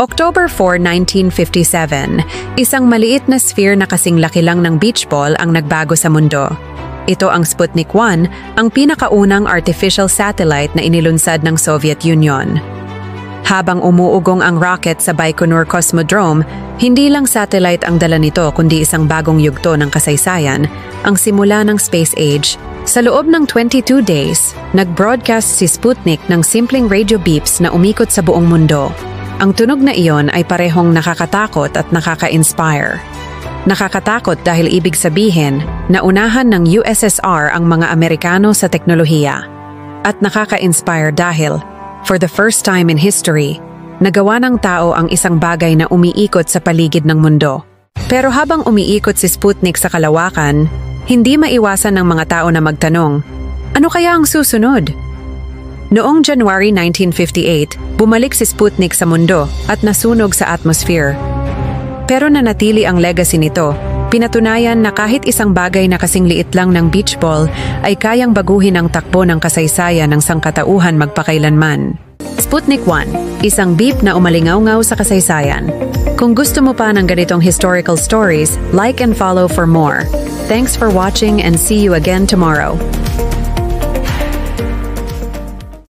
October 4, 1957, isang maliit na sphere na kasing laki lang ng beach ball ang nagbago sa mundo. Ito ang Sputnik 1, ang pinakaunang artificial satellite na inilunsad ng Soviet Union. Habang umuugong ang rocket sa Baikonur Cosmodrome, hindi lang satellite ang dala nito kundi isang bagong yugto ng kasaysayan, ang simula ng space age. Sa loob ng 22 days, nag-broadcast si Sputnik ng simpleng radio beeps na umikot sa buong mundo. Ang tunog na iyon ay parehong nakakatakot at nakaka-inspire. Nakakatakot dahil ibig sabihin na unahan ng USSR ang mga Amerikano sa teknolohiya. At nakaka-inspire dahil, for the first time in history, nagawa ng tao ang isang bagay na umiikot sa paligid ng mundo. Pero habang umiikot si Sputnik sa kalawakan, hindi maiwasan ng mga tao na magtanong, ano kaya ang susunod? Noong January 1958, bumalik si Sputnik sa mundo at nasunog sa atmosphere. Pero nanatili ang legacy nito, pinatunayan na kahit isang bagay na kasing liit lang ng beach ball ay kayang baguhin ang takbo ng kasaysayan ng sangkatauhan magpakailanman. Sputnik 1, isang beep na umalingaw-ngaw sa kasaysayan. Kung gusto mo pa ng ganitong historical stories, like and follow for more. Thanks for watching and see you again tomorrow.